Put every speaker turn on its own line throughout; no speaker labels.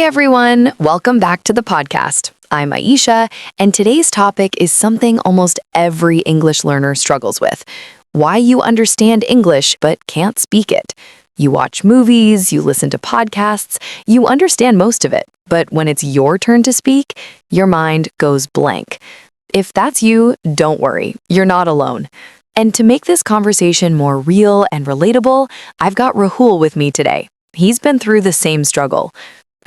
everyone, welcome back to the podcast. I'm Aisha, and today's topic is something almost every English learner struggles with: why you understand English but can't speak it. You watch movies, you listen to podcasts, you understand most of it, but when it's your turn to speak, your mind goes blank. If that's you, don't worry, you're not alone. And to make this conversation more real and relatable, I've got Rahul with me today. He's been through the same struggle.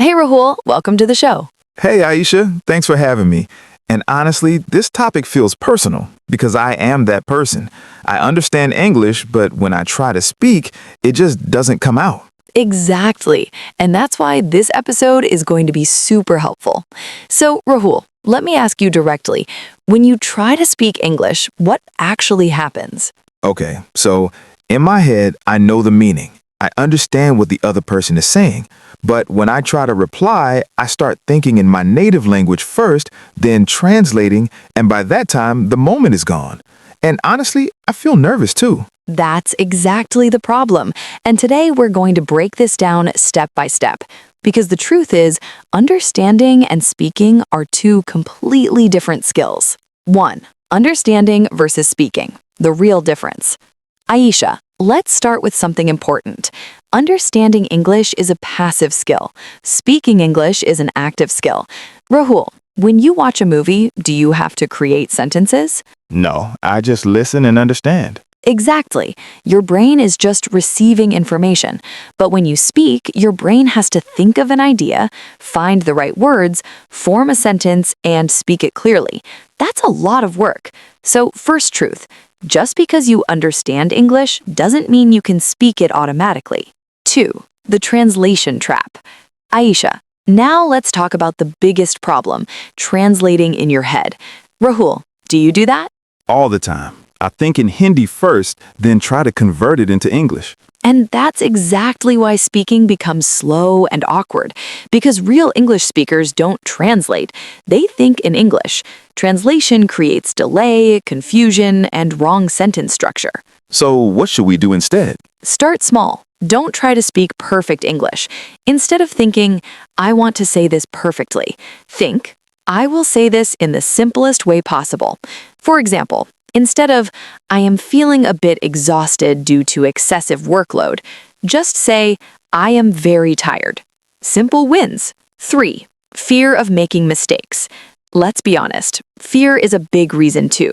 Hey Rahul, welcome to the show.
Hey Aisha, thanks for having me. And honestly, this topic feels personal because I am that person. I understand English, but when I try to speak, it just doesn't come out.
Exactly. And that's why this episode is going to be super helpful. So Rahul, let me ask you directly. When you try to speak English, what actually happens?
Okay, so in my head, I know the meaning. I understand what the other person is saying. But when I try to reply, I start thinking in my native language first, then translating, and by that time, the moment is gone. And honestly, I feel nervous too.
That's exactly the problem. And today we're going to break this down step by step. Because the truth is, understanding and speaking are two completely different skills. 1. Understanding versus speaking. The real difference. Aisha, let's start with something important. Understanding English is a passive skill. Speaking English is an active skill. Rahul, when you watch a movie, do you have to create sentences?
No, I just listen and understand.
Exactly. Your brain is just receiving information. But when you speak, your brain has to think of an idea, find the right words, form a sentence, and speak it clearly. That's a lot of work. So, first truth, just because you understand English doesn't mean you can speak it automatically. 2. The translation trap. Aisha, now let's talk about the biggest problem, translating in your head. Rahul, do you do that?
All the time. I think in Hindi first, then try to convert it into English.
And that's exactly why speaking becomes slow and awkward, because real English speakers don't translate. They think in English. Translation creates delay, confusion, and wrong sentence structure.
So what should we do instead?
Start small. Don't try to speak perfect English. Instead of thinking, I want to say this perfectly, think, I will say this in the simplest way possible. For example, instead of, I am feeling a bit exhausted due to excessive workload, just say, I am very tired. Simple wins. 3. Fear of making mistakes. Let's be honest, fear is a big reason too.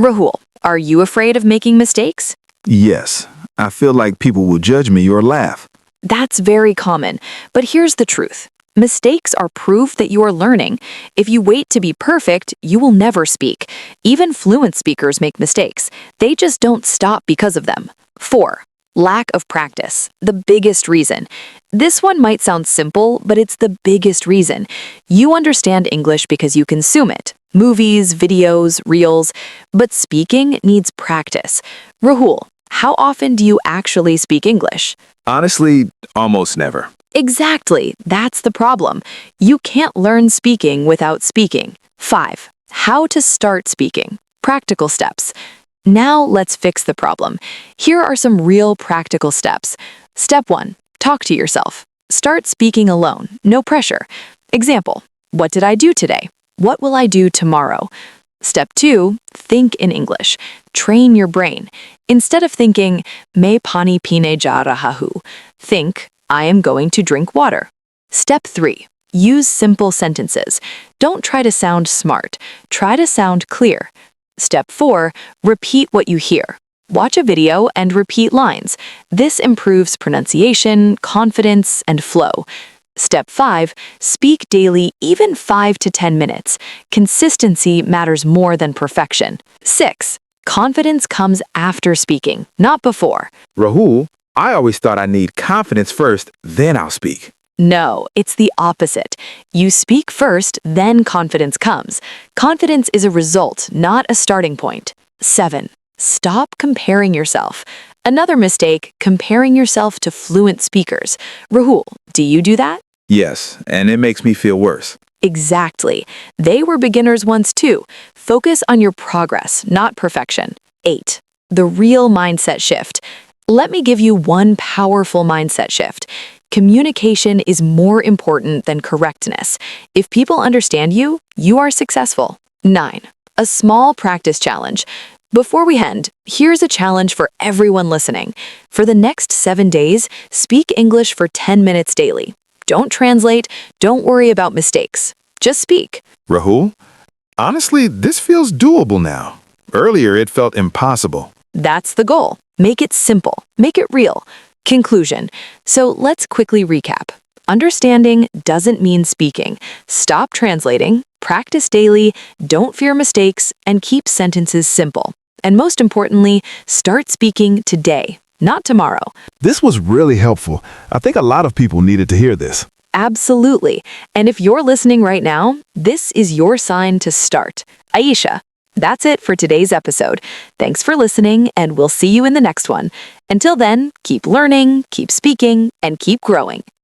Rahul, are you afraid of making mistakes?
Yes, I feel like people will judge me or laugh.
That's very common, but here's the truth. Mistakes are proof that you are learning. If you wait to be perfect, you will never speak. Even fluent speakers make mistakes. They just don't stop because of them. 4. Lack of practice. The biggest reason. This one might sound simple, but it's the biggest reason. You understand English because you consume it. Movies, videos, reels. But speaking needs practice. Rahul, how often do you actually speak English?
Honestly, almost never.
Exactly, that's the problem. You can't learn speaking without speaking. 5. How to start speaking. Practical steps. Now let's fix the problem. Here are some real practical steps. Step 1. Talk to yourself. Start speaking alone, no pressure. Example, what did I do today? What will I do tomorrow? Step 2. Think in English. Train your brain. Instead of thinking, मैं पानी पीने जा रहा हूँ, think, I am going to drink water. Step 3. Use simple sentences. Don't try to sound smart. Try to sound clear. Step 4. Repeat what you hear. Watch a video and repeat lines. This improves pronunciation, confidence, and flow. Step 5. Speak daily, even 5 to 10 minutes. Consistency matters more than perfection. 6. Confidence comes after speaking, not before.
Rahul, I always thought I need confidence first, then I'll speak.
No, it's the opposite. You speak first, then confidence comes. Confidence is a result, not a starting point. 7. Stop comparing yourself. Another mistake, comparing yourself to fluent speakers. Rahul, do you do that?
Yes, and it makes me feel worse.
Exactly. They were beginners once too. Focus on your progress, not perfection. 8. The real mindset shift. Let me give you one powerful mindset shift. Communication is more important than correctness. If people understand you, you are successful. 9. A small practice challenge. Before we end, here's a challenge for everyone listening. For the next 7 days, speak English for 10 minutes daily. Don't translate, don't worry about mistakes. Just speak.
Rahul, honestly, this feels doable now. Earlier, it felt impossible.
That's the goal. Make it simple. Make it real. Conclusion. So let's quickly recap. Understanding doesn't mean speaking. Stop translating, practice daily, don't fear mistakes, and keep sentences simple. And most importantly, start speaking today, not tomorrow.
This was really helpful. I think a lot of people needed to hear this.
Absolutely. And if you're listening right now, this is your sign to start. Aisha. That's it for today's episode. Thanks for listening, and we'll see you in the next one. Until then, keep learning, keep speaking, and keep growing.